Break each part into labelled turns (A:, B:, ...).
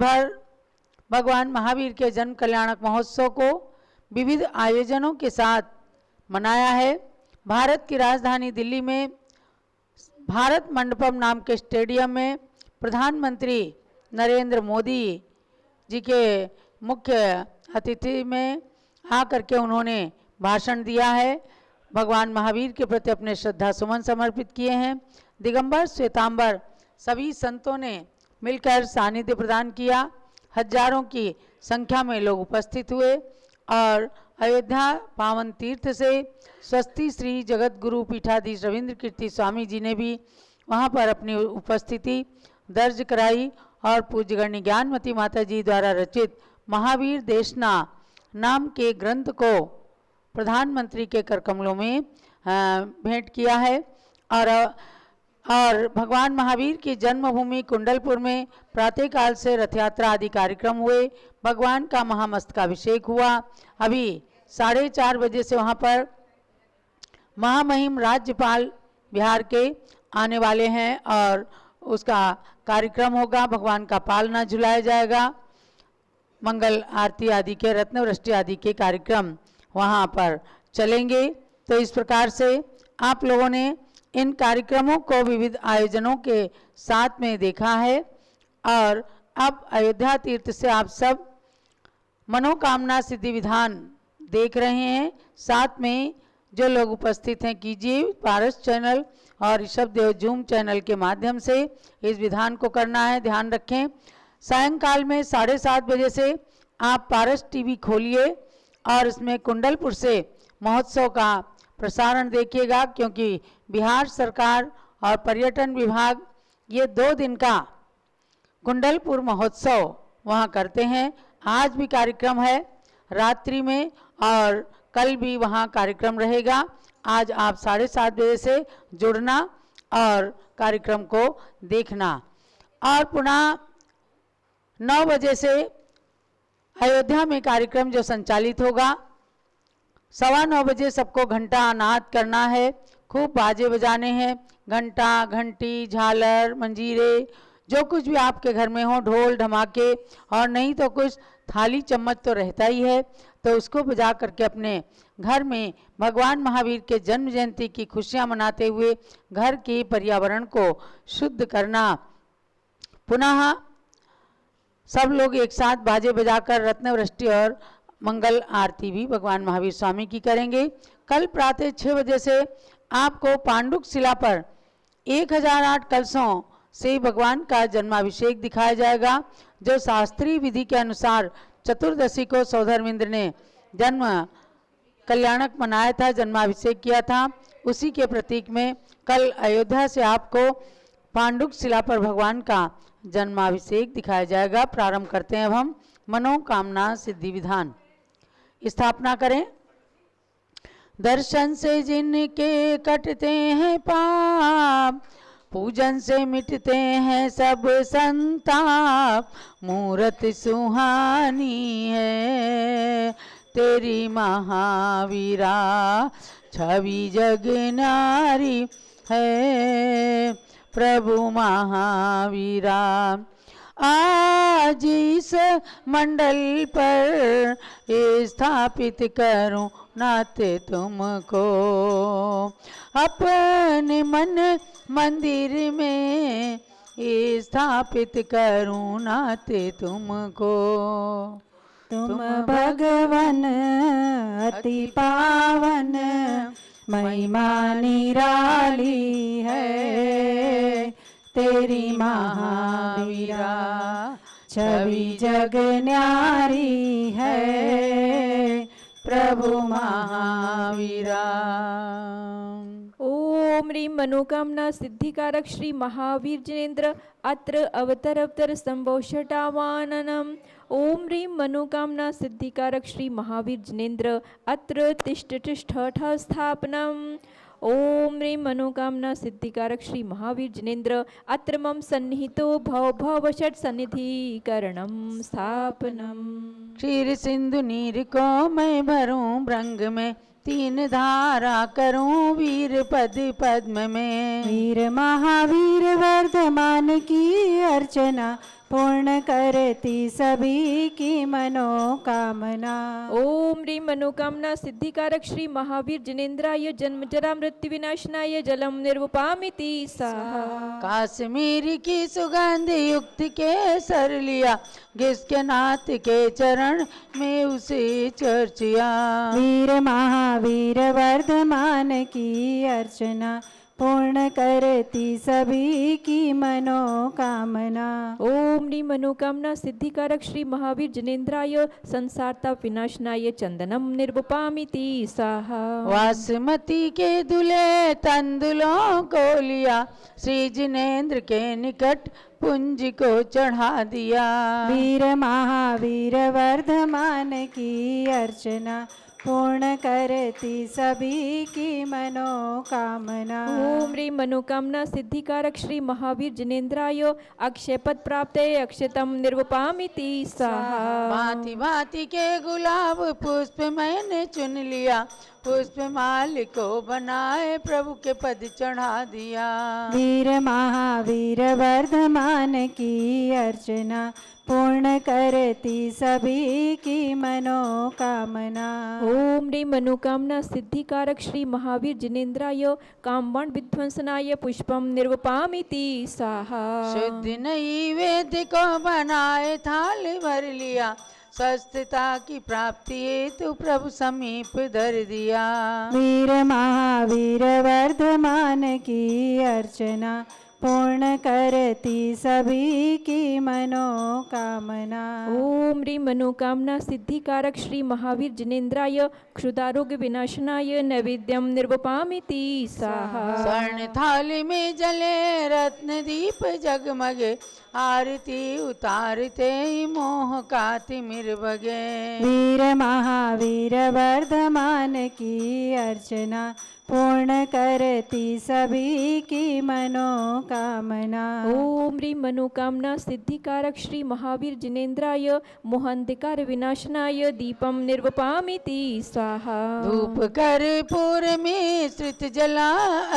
A: भर भगवान महावीर के जन्म कल्याणक महोत्सव को विविध आयोजनों के साथ मनाया है। भारत की राजधानी दिल्ली में भारत मंडपम नाम के स्टेडियम में प्रधानमंत्री नरेंद्र मोदी जी के मुख्य अतिथि में आकर के उन्होंने भाषण दिया है। भगवान महावीर के प्रति अपने श्रद्धा सुमन समर्पित किए हैं। दिगंबर श्वेतांबर सभी संतों ने मिलकर सानिध्य प्रदान किया। हजारों की संख्या में लोग उपस्थित हुए और अयोध्या पावन तीर्थ से स्वस्ति श्री जगत गुरु पीठाधीश रविंद्र कीर्ति स्वामी जी ने भी वहां पर अपनी उपस्थिति दर्ज कराई और पूज्यगण्य ज्ञानमती माता जी द्वारा रचित महावीर देशना नाम के ग्रंथ को प्रधानमंत्री के करकमलों में भेंट किया है। और भगवान महावीर की जन्मभूमि कुंडलपुर में प्रातःकाल से रथ यात्रा आदि कार्यक्रम हुए। भगवान का महामस्तकाभिषेक हुआ। अभी 4:30 बजे से वहाँ पर महामहिम राज्यपाल बिहार के आने वाले हैं और उसका कार्यक्रम होगा। भगवान का पालना झुलाया जाएगा। मंगल आरती आदि के रत्नवृष्टि आदि के कार्यक्रम वहाँ पर चलेंगे। तो इस प्रकार से आप लोगों ने इन कार्यक्रमों को विविध आयोजनों के साथ में देखा है और अब अयोध्या तीर्थ से आप सब मनोकामना सिद्धि विधान देख रहे हैं। साथ में जो लोग उपस्थित हैं कीजिए, पारस चैनल और ऋषभ देव जूम चैनल के माध्यम से इस विधान को करना है। ध्यान रखें, सायंकाल में 7:30 बजे से आप पारस टीवी खोलिए और इसमें कुंडलपुर से महोत्सव का प्रसारण देखिएगा, क्योंकि बिहार सरकार और पर्यटन विभाग ये 2 दिन का कुंडलपुर महोत्सव वहाँ करते हैं। आज भी कार्यक्रम है रात्रि में और कल भी वहाँ कार्यक्रम रहेगा। आज आप 7:30 बजे से जुड़ना और कार्यक्रम को देखना। और पुनः 9 बजे से अयोध्या में कार्यक्रम जो संचालित होगा, 9:15 बजे सबको घंटा नाद करना है, खूब बाजे बजाने हैं, घंटा घंटी झालर मंजीरे जो कुछ भी आपके घर में हो, ढोल ढमाके, और नहीं तो कुछ थाली चम्मच तो रहता ही है, तो उसको बजा करके अपने घर में भगवान महावीर के जन्म जयंती की खुशियां मनाते हुए घर के पर्यावरण को शुद्ध करना। पुनः सब लोग एक साथ बाजे बजाकर रत्नवृष्टि और मंगल आरती भी भगवान महावीर स्वामी की करेंगे। कल प्रातः 6 बजे से आपको पांडुक शिला पर 1008 कलशों से भगवान का जन्माभिषेक दिखाया जाएगा, जो शास्त्रीय विधि के अनुसार चतुर्दशी को सौधर्मेंद्र ने जन्म कल्याणक मनाया था, जन्माभिषेक किया था। उसी के प्रतीक में कल अयोध्या से आपको पांडुक शिला पर भगवान का जन्माभिषेक दिखाया जाएगा। प्रारंभ करते हैं अब हम मनोकामना सिद्धि विधान। स्थापना करें। दर्शन से जिनके कटते हैं पाप, पूजन से मिटते हैं सब संताप, मूरत सुहानी है तेरी महावीरा, छवि जग नारी है प्रभु महावीरा। आज इस मंडल पर स्थापित करूं नाथ तुमको, अपने मन मंदिर में स्थापित करूं नाथ तुमको।
B: तुम भगवन अति पावन, महिमा निराली है तेरी महावीरा, छवि जग न्यारी है प्रभु महावीरा।
C: ओम ह्रीं मनोकामना सिद्धिकारक श्री महावीर जिनेन्द्र अत्र अवतर संभोषटावाननम। ओम ह्रीं मनोकामना सिद्धिकारक श्री महावीर जिनेन्द्र अत्र तिष्ठ स्थापनम। ओम ह्रीं मनोकामना सिद्धिकारक श्री महावीर जिनेन्द्र अत्र मम सन्निहितो भव षट सन्निधिकरणम स्थापनम।
A: क्षीर सिंधु नीर को मैं भरूं भृंग में, 3 धारा करूं वीर पद पद्म में।
B: वीर महावीर वर्धमान की अर्चना, पूर्ण करती सभी की मनोकामना।
C: ओम ह्रीं मनोकामना सिद्धिकारक श्री महावीर जिनेन्द्राय जन्म जरा मृत्यु विनाशनाय जलम निर्वपामिति स्वाहा।
A: काश्मीर की सुगंध युक्त केसर लिया, जिसके नाथ के चरण में उसे चर्चिया।
B: वीर महावीर वर्धमान की अर्चना, पूर्ण करती सभी की मनोकामना।
C: ओम ह्रीं मनोकामना सिद्धिकारक श्री महावीर जिनेन्द्राय संसारताप विनाशनाय चंदनम निर्वपामिति स्वाहा।
A: वासमती के दुले तंदुलों को लिया, श्री जिनेन्द्र के निकट पुंज को चढ़ा दिया।
B: वीर महावीर वर्धमान की अर्चना, पूर्ण करती सभी की मनोकामना।
C: ओम ह्रीं मनोकामना सिद्धिकारक श्री महावीर जिनेन्द्राय अक्षय पद प्राप्ते अक्षतम निर्वपामिति स्वाहा।
A: भांति भांति के गुलाब पुष्प मैंने चुन लिया, पुष्प माल को बनाए प्रभु के पद चढ़ा दिया।
B: वीर महावीर वर्धमान की अर्चना, पूर्ण करती सभी की मनोकामना।
C: ओम ह्रीं मनोकामना सिद्धिकारक श्री महावीर जिनेन्द्राय कामबाण विध्वंसनाय पुष्पम निर्वपामिति स्वाहा।
A: शुद्ध नैवेद्य को बनाए थाल भर लिया, स्वस्थता की प्राप्ति हेतु प्रभु समीप धर दिया।
B: वीर महावीर वर्धमान की अर्चना, पूर्ण करती सभी की मनोकामना।
C: ओम ह्रीं मनोकामना सिद्धिकारक श्री महावीर जिनेन्द्राय क्षुदारोग्य विनाशनाय नैवेद्यम निर्वपामिति स्वाहा।
A: स्वर्ण थाली में जले रत्न दीप जगमगे, आरती उतारते ही मोह का तिमिर भगे।
B: वीर महावीर वर्धमान की अर्चना, पूर्ण करती सभी की मनोकामना।
C: ओम ह्रीं मनोकामना सिद्धिकारक श्री महावीर जिनेन्द्राय मोहांधिकार विनाशनाय दीपम निर्वपामिति स्वाहा।
A: धूप कर्पूर में श्रित जला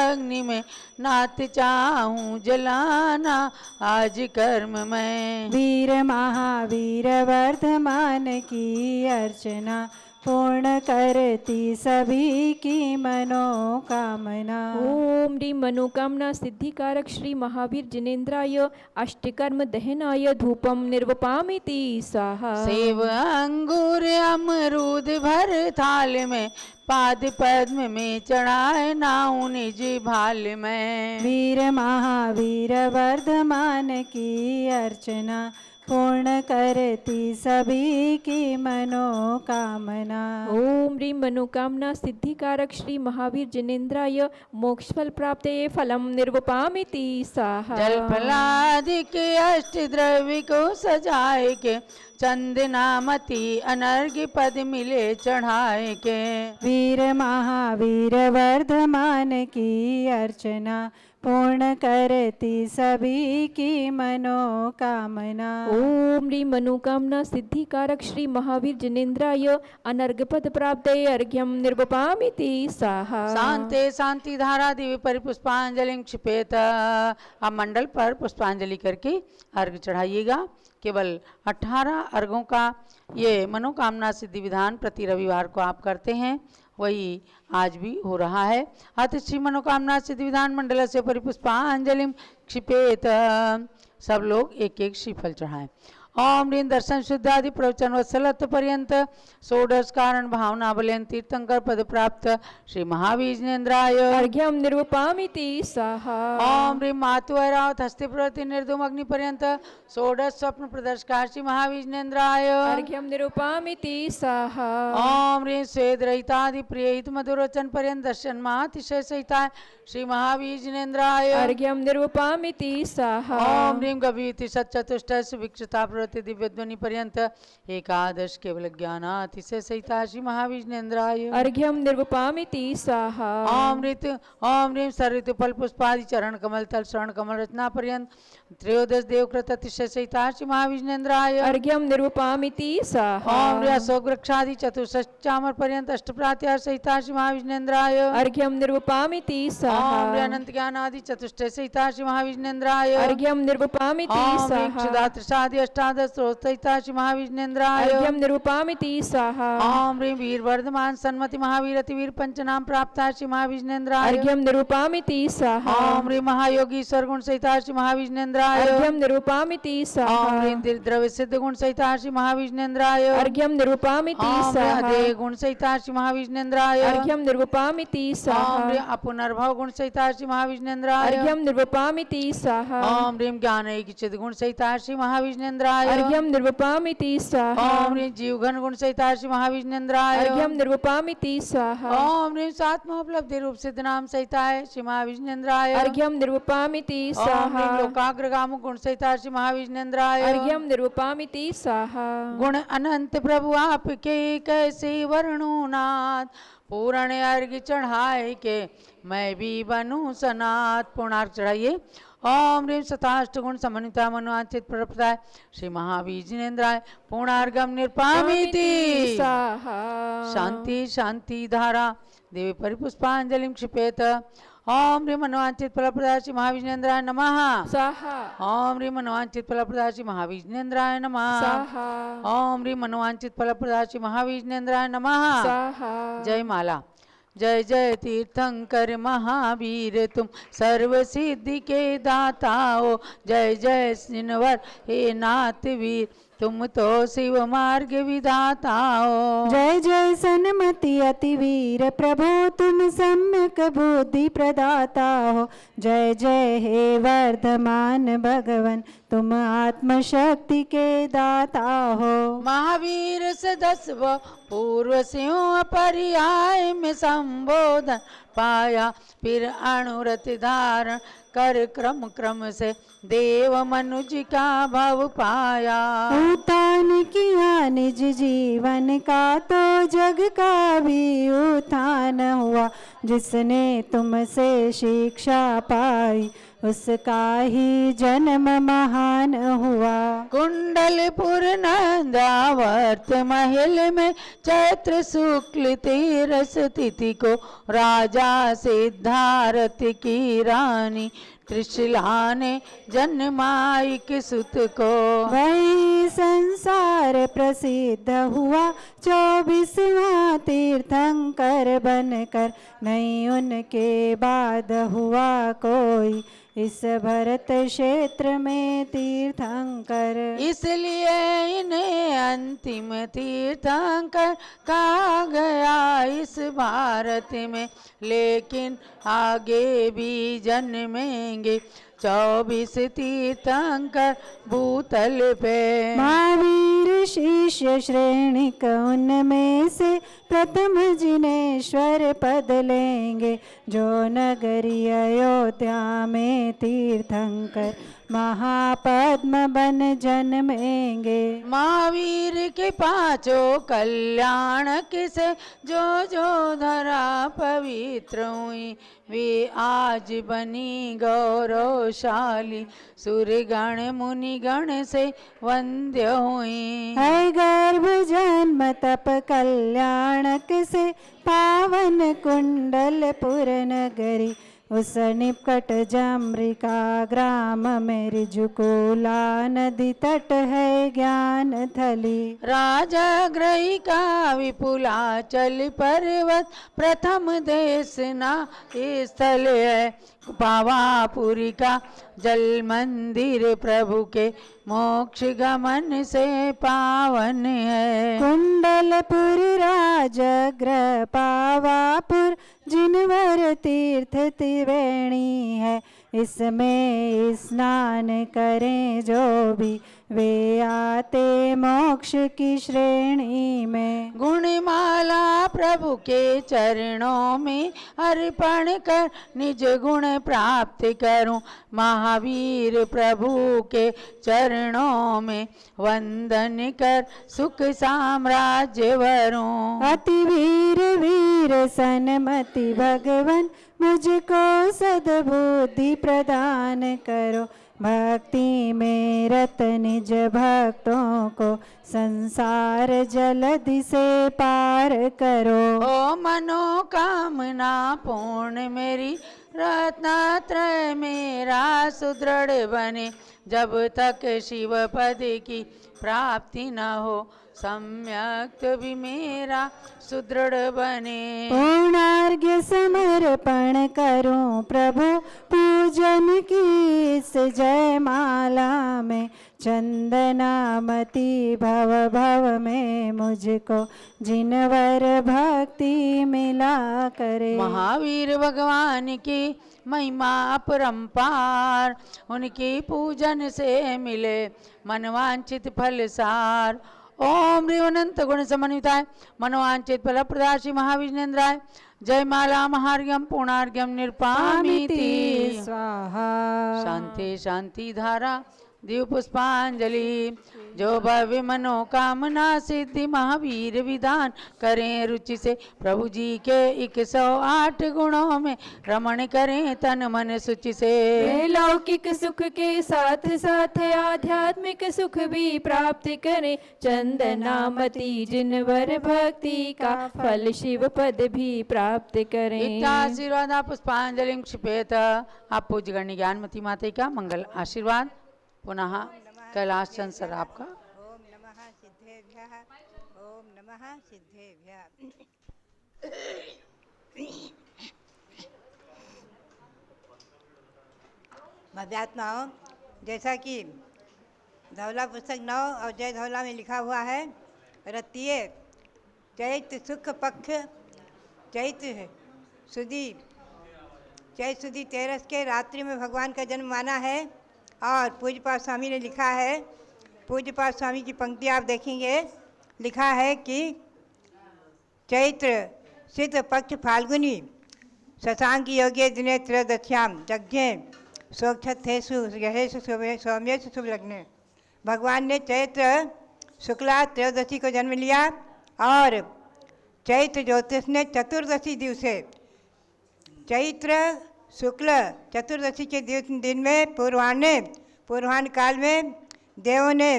A: अग्नि में, नाथ चाहूं जलाना आज कर्म में।
B: वीर महावीर वर्धमान की अर्चना, पूर्ण करती सभी की मनोकामना।
C: ओम ह्रीं मनोकामना सिद्धिकारक श्री महावीर जिनेन्द्राय अष्टकर्म दहनाय धूपम निर्वपामिति स्वाहा।
A: सेव अंगूर अमरूद भर थाल में, पाद पद्म में चढ़ाए नाऊ निज भाल में।
B: वीर महावीर वर्धमान की अर्चना, पूर्ण करती सभी की मनोकामना।
C: ओम ह्रीं मनोकामना सिद्धिकारक श्री महावीर जिनेन्द्राय मोक्षफल प्राप्ते फलम निर्वपामिति स्वाहा।
A: जल फलादि के अष्ट द्रव्य को सजाए के, चंदनामती अनर्घ्य पद मिले चढ़ाए के।
B: वीर महावीर वर्धमान की अर्चना, पूर्ण करती सभी की मनोकामना।
C: ओम ह्रीं मनोकामना सिद्धिकारक श्री महावीर जिनेन्द्राय अनर्घ्य पद प्राप्ते अर्घ्यम निर्वपामिति स्वाहा।
A: शांते शांति धारा दिव्य परिपुष्पांजलि क्षिपेत। आप मंडल पर पुष्पांजलि करके अर्घ चढ़ाइएगा। केवल 18 अर्घों का ये मनोकामना सिद्धि विधान प्रति रविवार को आप करते हैं, वही आज भी हो रहा है। अतः श्री मनोकामना सिद्धि विधान मंडल से परिपुष्पांजलि क्षिपेत। सब लोग एक एक श्रीफल चढ़ाएं। ओम ह्रीं दर्शन शुद्धादि प्रवचन वत्सलत्व पर्यंत षोडश कारण भावना बलेन तीर्थंकर पद प्राप्त श्री महावीर जिनेन्द्राय
C: अर्घ्यम निर्वपामिति स्वाहा।
A: ओम ह्रीं मातु ऐरावत हस्ते प्रवृत्ति निर्धूम अग्नि पर्यंत षोडश स्वप्न प्रदर्शकार श्री महावीर जिनेन्द्राय
C: अर्घ्यम निर्वपामिति स्वाहा।
A: ओम ह्रीं स्वेद रहितादि प्रिय हित मधुर वचन पर्यंत दर्शन महातिशय सहिता श्री महावीर जिनेन्द्राय
C: अर्घ्यम निर्वपामिति स्वाहा।
A: ओम ह्रीं गभीति सच्चतुष्ट सुविक्षता प्रवृत्ति दिव्य ध्वनि पर्यंत एकादश केवल ज्ञानातिशय सहिता श्री महावीर जिनेन्द्राय
C: अर्घ्यम निर्वपामिति स्वाहा।
A: ओम ह्रीं सरित फल पुष्पादि चरण कमल तल शरण कमल रचना पर्यंत त्रयोदश देवकृत अतिशय सहिता श्री महाविष्णेन्द्राय
C: अर्घ्यम निर्वपामिति स्वाहा
A: ओम ह्रीं सोग्रक्षादि चतुष्चामर पर्यंत अष्टप्रात्यार सहिता श्री महाविष्णेन्द्राय
C: अर्घ्यम निर्वपामिति
A: ओम
C: स्वाहा
A: ह्रीं अनंत ज्ञान आदि चतुष्टय सहिता श्री महाविष्णेन्द्राय
C: अर्घ्यम निर्वपामिति
A: ओम ह्रीं
C: स्वाहा
A: क्षुधात्रसादि अष्टादश स्रोत सहिता श्री महाविष्णेन्द्राय
C: अर्घ्यम निर्वपामिति स्वाहा
A: ओम ह्रीं वीर वर्धमान सन्मति महावीर अतिवीर पंचनाम प्राप्ता श्री महाविष्णेन्द्राय
C: अर्घ्यम निर्वपामिति स्वाहा
A: ओम ह्रीं महायोगी स्वर्गुण सहिता श्री महाविष्णेन्द्राय
C: अर्घ्यम निर्वपामिति
A: ओम
C: स्वाहा
A: ह्रीं द्रव्य सिद्ध गुण सहिता श्री महाविष्णेन्द्राय
C: अर्घ्यम निर्वपामिति
A: ओम ह्रीं
C: स्वाहा
A: अधेय गुण सहिता श्री महाविष्णेन्द्राय
C: अर्घ्यम निर्वपामिति
A: ओम
C: स्वाहा
A: ह्रीं अपुनर्भव गुण सहिता श्री महाविष्णेन्द्राय
C: अर्घ्यम निर्वपामिति स्वाहा
A: ओम ह्रीं ज्ञान चिद गुण सहिता श्री महाविष्णेन्द्राय
C: अर्घ्यम निर्वपामिति स्वाहा
A: ओम ह्रीं जीव घन गुण सहिता श्री महाविष्णेन्द्राय
C: अर्घ्यम निर्वपामिति स्वाहा
A: ओम ह्रीं सात्मोपलब्धि रूप सिद्ध नाम सहिता श्री महाविष्णेन्द्राय
C: अर्घ्यम निर्वपामिति
A: ओम
C: स्वाहा
A: ह्रीं लोकाग्रगामु गुण सहिता श्री महाविष्णेन्द्राय
C: अर्घ्यम निर्वपामिति स्वाहा
A: गुण अनंत प्रभु आपके कैसे वर्णू नाथ पूर्ण अर्घ चढ़ाए के मैं भी बनूं सनाथ। पूर्णार्घ चढ़ाइए। ओम ह्रीं सताष्ट गुण समन्विता मनोवांछित प्रपदाय श्री महाविष्णेन्द्राय पूर्णार्घम निर्पामिति
C: स्वाहा
A: शांति शांति धारा देवी परिपुष्पांजलि क्षिपेत। ओम ह्रीं मनोवांछित फलप्रदाय श्री महाविष्णेन्द्राय नमः
C: स्वाहा
A: ओम ह्रीं मनोवांछित फलप्रदाय श्री महाविष्णेन्द्राय नमः
C: स्वाहा
A: ओम ह्रीं मनोवांछित फलप्रदाय श्री महाविष्णेन्द्राय नमः।
C: स्वाहा
A: जय माला। जय जय तीर्थंकर महावीर तुम सर्व सिद्धि के दाता हो। जय जय सिनवर हे नाथ वीर तुम तो शिव मार्ग विधाता हो।
B: जय जय सन्मति अतिवीर प्रभु तुम सम्यक बुद्धि प्रदाता हो। जय जय हे वर्धमान भगवन तुम आत्मशक्ति के दाता हो।
A: महावीर सदस्व पूर्व सिंह पर्याय में संबोधन पाया फिर अणुरत धारण कर क्रम क्रम से देव मनुज का भव पाया।
B: उत्थान किया निज जीवन का तो जग का भी उत्थान हुआ। जिसने तुमसे शिक्षा पाई उसका ही जन्म महान हुआ।
A: कुंडलपुर नंदावर्त महल में चैत्र शुक्ल तेरस तिथि को राजा सिद्धार्थ की रानी त्रिशला ने जन्माई सुत को।
B: वही संसार प्रसिद्ध हुआ 24वां तीर्थंकर बनकर। नहीं उनके बाद हुआ कोई इस भरत क्षेत्र में तीर्थंकर।
A: इसलिए इन्हें अंतिम तीर्थंकर कहा गया इस भारत में। लेकिन आगे भी जन्मेंगे 24 तीर्थंकर भूतल पे।
B: महावीर शिष्य श्रेणी उनमें से प्रथम जिनेश्वर पद लेंगे। जो नगरी अयोध्या में तीर्थंकर महापद्म बन जन्मेंगे।
A: महावीर के पांचों कल्याण किसे जो जो धरा पवित्र हुई वे आज बनी गौरवशाली। सूर्यगण मुनिगण से वंद्य हुई।
B: है गर्भ जन्म तप कल्याणक से पावन कुंडलपुर नगरी। उस निकट जमरिका ग्राम में ऋजुकुला नदी तट है ज्ञान थली।
A: राजा ग्रही का विपुलाचल पर्वत प्रथम देश ना स्थल है। पावापुरी का जल मंदिर प्रभु के मोक्ष गमन से पावन है।
B: कुंडलपुर राजगृह पावापुर जिनवर तीर्थ त्रिवेणी है। इसमें स्नान करें जो भी वे आते मोक्ष की श्रेणी में।
A: गुणमाला प्रभु के चरणों में अर्पण कर निज गुण प्राप्त करूं। महावीर प्रभु के चरणों में वंदन कर सुख साम्राज्य वरूं।
B: अति वीर वीर सन्मति भगवन मुझको सद्बुद्धि प्रदान करो। भक्ति में रत निज भक्तों को संसार जलधि से पार करो।
A: ओ मनोकामना पूर्ण मेरी रत्नत्रय मेरा सुदृढ़ बने, जब तक शिव पद की प्राप्ति न हो सम्यक भी मेरा सुदृढ़ बने।
B: पूर्णार्घ्य समर्पण करूं प्रभु पूजन की इस जयमाला में, चंदनामती भव भव में मुझको जिनवर भक्ति मिला करे।
A: महावीर भगवान की महिमा अपरंपार, उनकी पूजन से मिले मनवांचित फल सार। ओम ह्रीं अनंत गुण समन्विताय मनोवांचित फल प्रदाय श्री महावीर जिनेन्द्राय जय माला महार्घ्यम पूर्णार्घ्यम निरपामिति
B: स्वाहा।
A: शांति शांति धारा दीव पुष्पांजलि, जो भव्य मनोकामना सिद्धि महावीर विधान करें रुचि से, प्रभु जी के 108 गुणों में रमण करें तन मन सुचि से।
C: वे लौकिक सुख के साथ साथ आध्यात्मिक सुख भी प्राप्त करें, चंदनामती जिनवर भक्ति का फल शिव पद भी प्राप्त करें।
A: इत्याशीर्वाद पुष्पांजलि क्षिपेत। आप पूज्य गण्य ज्ञानमती माता का मंगल आशीर्वाद। पुनः कैलाश चंद सर आपका।
D: ओम नमः सिद्धेभ्यः, ओम नमः सिद्धेभ्यः। भव्यात्माओं, जैसा कि धौला पुस्तक 9 और जय धौला में लिखा हुआ है, रतिये चैत सुख पक्ष चैत सुदी तेरस के रात्रि में भगवान का जन्म माना है। और पूज्यपाद स्वामी ने लिखा है, पूज्यपाद स्वामी की पंक्ति आप देखेंगे, लिखा है कि चैत्र शुद्ध पक्ष फाल्गुनी शशांक योगे दिने त्रयोदश्याम यज्ञे स्वक्षेषु ग्रहेषु सौम्येषु शुभ लग्ने। भगवान ने चैत्र शुक्ला त्रयोदशी को जन्म लिया और चैत्र ज्योतिष ने चतुर्दशी दिवसे, चैत्र शुक्ल चतुर्दशी के दिन में पूर्वाह्न काल में देवों ने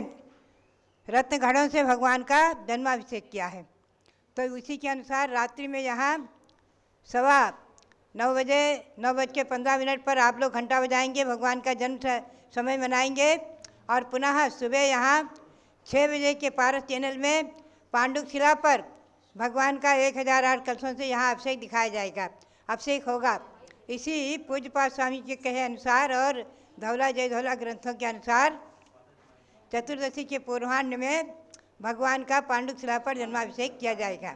D: रत्न घड़ों से भगवान का जन्माभिषेक किया है। तो उसी के अनुसार रात्रि में यहाँ 9:15 पर आप लोग घंटा बजाएंगे, भगवान का जन्म समय मनाएंगे। और पुनः सुबह यहाँ 6 बजे के पारस चैनल में पांडुक शिला पर भगवान का 1008 कलशों से यहाँ अभिषेक दिखाया जाएगा, अभिषेक होगा। इसी पूज्यपाद स्वामी के कहे अनुसार और धौला जय धौला ग्रंथों के अनुसार चतुर्दशी के पूर्वाह्न में भगवान का पांडुक शिला पर जन्माभिषेक किया जाएगा।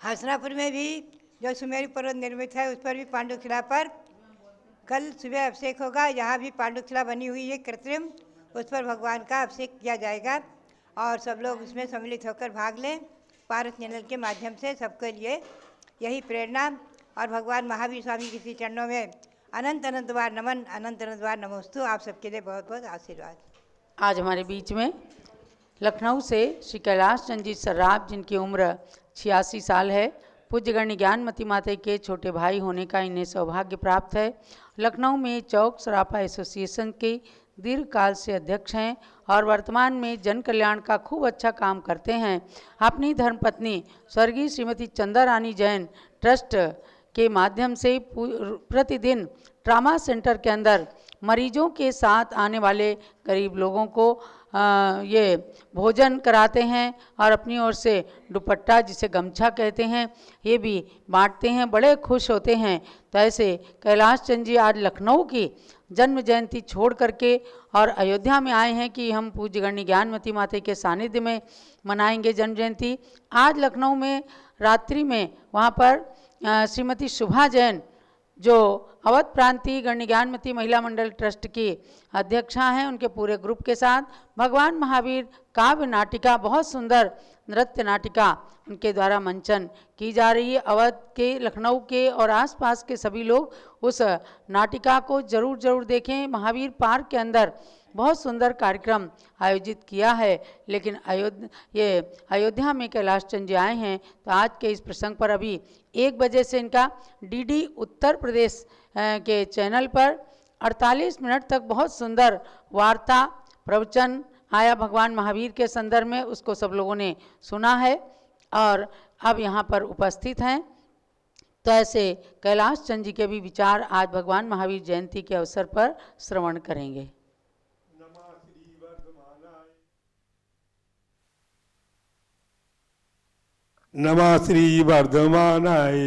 D: हसनापुर में भी जो सुमेरु पर्वत निर्मित है उस पर भी पांडुक शिला पर कल सुबह अभिषेक होगा। यहाँ भी पांडुक शिला बनी हुई है कृत्रिम, उस पर भगवान का अभिषेक किया जाएगा और सब लोग उसमें सम्मिलित होकर भाग लें। पारस चैनल के माध्यम से सबके लिए यही प्रेरणा और भगवान महावीर स्वामी के श्री चरणों में अनंत अनंत बार नमन, अनंत अनंत बार नमोस्तु। आप सबके लिए बहुत बहुत आशीर्वाद।
A: आज हमारे बीच में लखनऊ से श्री कैलाश चंद जी सर्राफ, जिनकी उम्र 86 साल है, पूज्य गण्य ज्ञानमती माता के छोटे भाई होने का इन्हें सौभाग्य प्राप्त है। लखनऊ में चौक सराफा एसोसिएशन के दीर्घ काल से अध्यक्ष हैं और वर्तमान में जन कल्याण का खूब अच्छा काम करते हैं। अपनी धर्मपत्नी स्वर्गीय श्रीमती चंदा रानी जैन ट्रस्ट के माध्यम से प्रतिदिन ट्रामा सेंटर के अंदर मरीजों के साथ आने वाले गरीब लोगों को ये भोजन कराते हैं और अपनी ओर से दुपट्टा, जिसे गमछा कहते हैं, ये भी बांटते हैं। बड़े खुश होते हैं। तो ऐसे कैलाश चंद जी आज लखनऊ की जन्म जयंती छोड़ करके और अयोध्या में आए हैं कि हम पूज्य गण्य ज्ञानमती माता के सानिध्य में मनाएंगे जन्म जयंती। आज लखनऊ में रात्रि में वहाँ पर श्रीमती शुभा जैन, जो अवध प्रांतीय गण्य ज्ञानमती महिला मंडल ट्रस्ट की अध्यक्षा हैं, उनके पूरे ग्रुप के साथ भगवान महावीर काव्य नाटिका, बहुत सुंदर नृत्य नाटिका उनके द्वारा मंचन की जा रही है। अवध के, लखनऊ के और आसपास के सभी लोग उस नाटिका को जरूर देखें। महावीर पार्क के अंदर बहुत सुंदर कार्यक्रम आयोजित किया है। लेकिन अयोध्या में कैलाश चंद जी आए हैं, तो आज के इस प्रसंग पर अभी 1 बजे से इनका डीडी उत्तर प्रदेश के चैनल पर 48 मिनट तक बहुत सुंदर वार्ता प्रवचन आया भगवान महावीर के संदर्भ में, उसको सब लोगों ने सुना है और अब यहाँ पर उपस्थित हैं। तो ऐसे कैलाश चंद जी के भी विचार आज भगवान महावीर जयंती के अवसर पर श्रवण करेंगे।
E: नमः श्री वर्धमानाय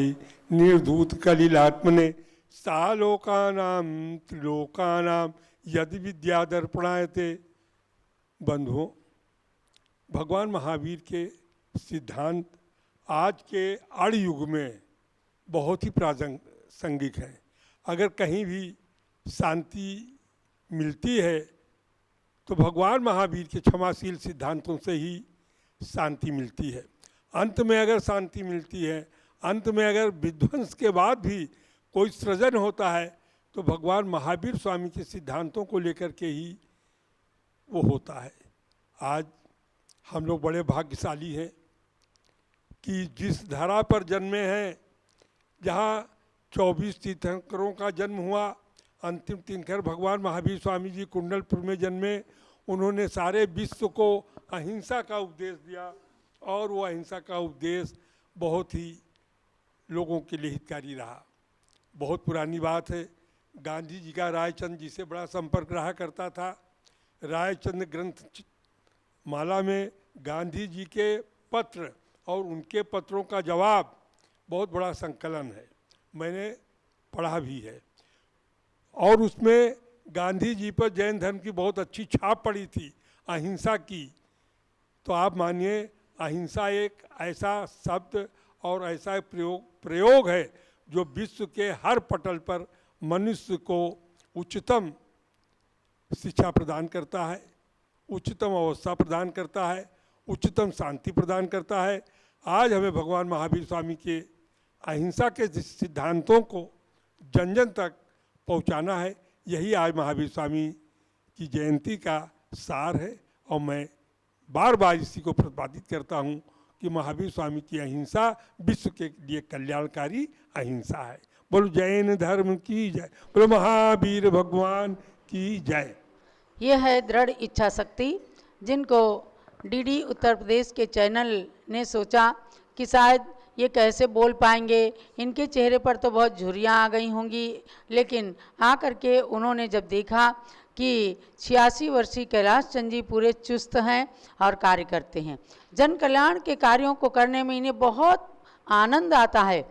E: निर्धूत कलिलात्मने सालोकानां त्रिलोकानां यदि विद्यादर्पणायते। बंधुओं, भगवान महावीर के सिद्धांत आज के आड़ युग में बहुत ही प्रासंगिक हैं। अगर कहीं भी शांति मिलती है तो भगवान महावीर के क्षमाशील सिद्धांतों से ही शांति मिलती है। अंत में अगर शांति मिलती है, अंत में अगर विध्वंस के बाद भी कोई सृजन होता है तो भगवान महावीर स्वामी के सिद्धांतों को लेकर के ही वो होता है। आज हम लोग बड़े भाग्यशाली हैं कि जिस धरा पर जन्मे हैं, जहाँ 24 तीर्थंकरों का जन्म हुआ, अंतिम तीर्थंकर भगवान महावीर स्वामी जी कुंडलपुर में जन्मे। उन्होंने सारे विश्व को अहिंसा का उपदेश दिया और वो अहिंसा का उपदेश बहुत ही लोगों के लिए हितकारी रहा। बहुत पुरानी बात है, गांधी जी का रायचंद जी से बड़ा संपर्क रहा करता था। रायचंद ग्रंथ माला में गांधी जी के पत्र और उनके पत्रों का जवाब बहुत बड़ा संकलन है, मैंने पढ़ा भी है। और उसमें गांधी जी पर जैन धर्म की बहुत अच्छी छाप पड़ी थी, अहिंसा की। तो आप मानिए, अहिंसा एक ऐसा शब्द और ऐसा प्रयोग है जो विश्व के हर पटल पर मनुष्य को उच्चतम शिक्षा प्रदान करता है, उच्चतम अवस्था प्रदान करता है, उच्चतम शांति प्रदान करता है। आज हमें भगवान महावीर स्वामी के अहिंसा के सिद्धांतों को जन जन तक पहुंचाना है। यही आज महावीर स्वामी की जयंती का सार है और मैं बार बार इसी को प्रतिपादित करता हूं कि महावीर स्वामी की अहिंसा विश्व के लिए कल्याणकारी अहिंसा है। बोलो जैन धर्म की जय, बोलो महावीर भगवान की जय।
A: यह है दृढ़ इच्छा शक्ति, जिनको डीडी उत्तर प्रदेश के चैनल ने सोचा कि शायद ये कैसे बोल पाएंगे, इनके चेहरे पर तो बहुत झुर्रियाँ आ गई होंगी, लेकिन आकर के उन्होंने जब देखा कि 86 वर्षीय कैलाश चंद जी पूरे चुस्त हैं और कार्य करते हैं, जन कल्याण के कार्यों को करने में इन्हें बहुत आनंद आता है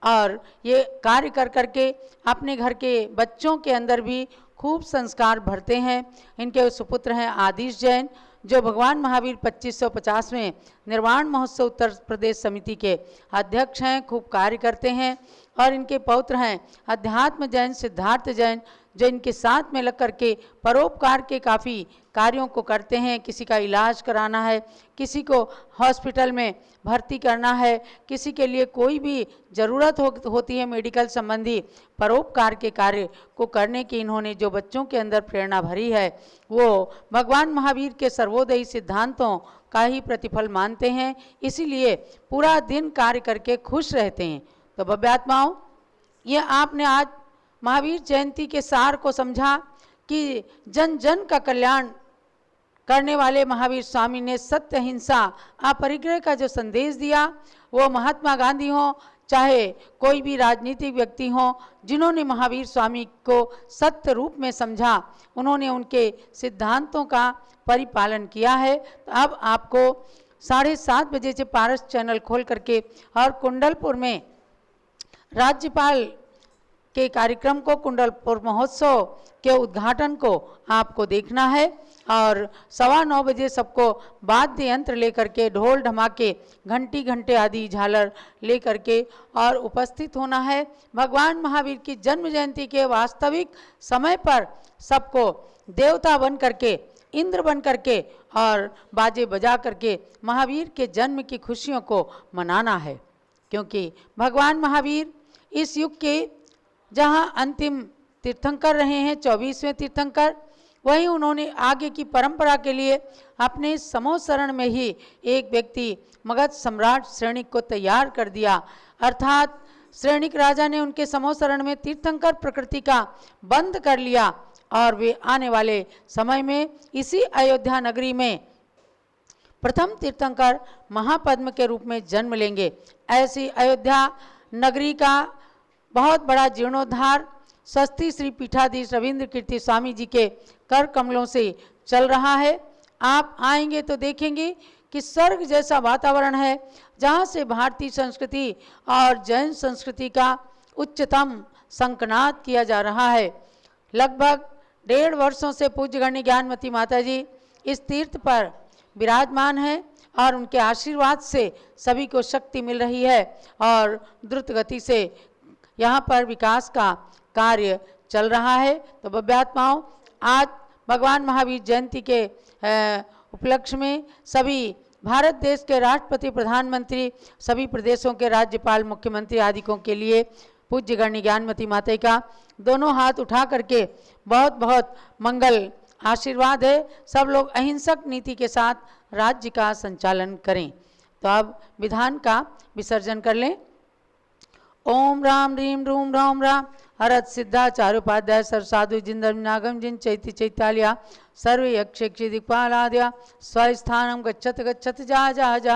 A: और ये कार्य कर करके अपने घर के बच्चों के अंदर भी खूब संस्कार भरते हैं। इनके सुपुत्र हैं आदिश जैन, जो भगवान महावीर 2550 में निर्वाण महोत्सव उत्तर प्रदेश समिति के अध्यक्ष हैं, खूब कार्य करते हैं। और इनके पौत्र हैं अध्यात्म जैन सिद्धार्थ जैन, जो इनके साथ में लग करके परोपकार के काफ़ी कार्यों को करते हैं। किसी का इलाज कराना है, किसी को हॉस्पिटल में भर्ती करना है, किसी के लिए कोई भी ज़रूरत होती है मेडिकल संबंधी परोपकार के कार्य को करने की इन्होंने जो बच्चों के अंदर प्रेरणा भरी है, वो भगवान महावीर के सर्वोदयी सिद्धांतों का ही प्रतिफल मानते हैं। इसीलिए पूरा दिन कार्य करके खुश रहते हैं। तो भव्यात्माओं, ये आपने आज महावीर जयंती के सार को समझा कि जन जन का कल्याण करने वाले महावीर स्वामी ने सत्य, हिंसा, अपरिग्रह का जो संदेश दिया, वो महात्मा गांधी हों चाहे कोई भी राजनीतिक व्यक्ति हों, जिन्होंने महावीर स्वामी को सत्य रूप में समझा, उन्होंने उनके सिद्धांतों का परिपालन किया है। तो अब आपको 7:30 बजे से पारस चैनल खोल करके और कुंडलपुर में राज्यपाल के कार्यक्रम को, कुंडलपुर महोत्सव के उद्घाटन को आपको देखना है। और 9:15 बजे सबको वाद्य यंत्र लेकर के, ढोल ढमाके, घंटी घंटे आदि झालर लेकर के और उपस्थित होना है। भगवान महावीर की जन्म जयंती के वास्तविक समय पर सबको देवता बन करके, इंद्र बन करके और बाजे बजा करके महावीर के जन्म की खुशियों को मनाना है। क्योंकि भगवान महावीर इस युग के जहाँ अंतिम तीर्थंकर रहे हैं, 24वें तीर्थंकर, वहीं उन्होंने आगे की परंपरा के लिए अपने समोसरण में ही एक व्यक्ति मगध सम्राट श्रेणी को तैयार कर दिया। अर्थात श्रेणिक राजा ने उनके समोसरण में तीर्थंकर प्रकृति का बंद कर लिया और वे आने वाले समय में इसी अयोध्या नगरी में प्रथम तीर्थंकर महापद्म के रूप में जन्म लेंगे। ऐसी अयोध्या नगरी का बहुत बड़ा जीर्णोद्धार स्वस्ति श्री पीठाधीश रविंद्र कीर्ति स्वामी जी के कर कमलों से चल रहा है। आप आएंगे तो देखेंगे कि स्वर्ग जैसा वातावरण है, जहाँ से भारतीय संस्कृति और जैन संस्कृति का उच्चतम संकनाद किया जा रहा है। लगभग 1.5 वर्षों से पूज्य गण्य ज्ञानमती माता जी इस तीर्थ पर विराजमान है और उनके आशीर्वाद से सभी को शक्ति मिल रही है और द्रुत गति से यहाँ पर विकास का कार्य चल रहा है। तो भव्यात्माओं, आज भगवान महावीर जयंती के उपलक्ष्य में सभी भारत देश के राष्ट्रपति, प्रधानमंत्री, सभी प्रदेशों के राज्यपाल, मुख्यमंत्री आदिकों के लिए पूज्य गण्य ज्ञानमती माता का दोनों हाथ उठा करके बहुत बहुत मंगल आशीर्वाद है। सब लोग अहिंसक नीति के साथ राज्य का संचालन करें। तो अब विधान का विसर्जन कर लें। ओम राम ह्रीं रूम राम राम हरत सिद्धाचार्योपाध्याय सरसाधु जिंदर्म नागम जिन चैति चैताल्या सर्वे यक्षेक्षि दिक्पालाद्या स्वस्थानम गच्छत गच्छत जा जा जा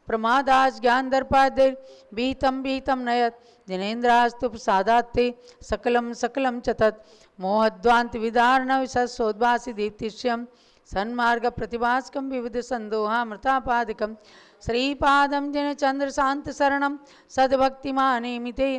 A: प्रमादास ज्ञान दर्पादे विहितम विहितम नयत जिनेन्द्रास्तु प्रसादात्ते सकलम सकलम चतत मोहद्वांत विदारण विशोद्भासी दीप्तिष्यम सन्मार्ग प्रतिभास्कम विविध संदोहामृतापादिकम श्रीपादम जिन चंद्र शांत शरणम सद्भक्तिमानेमिते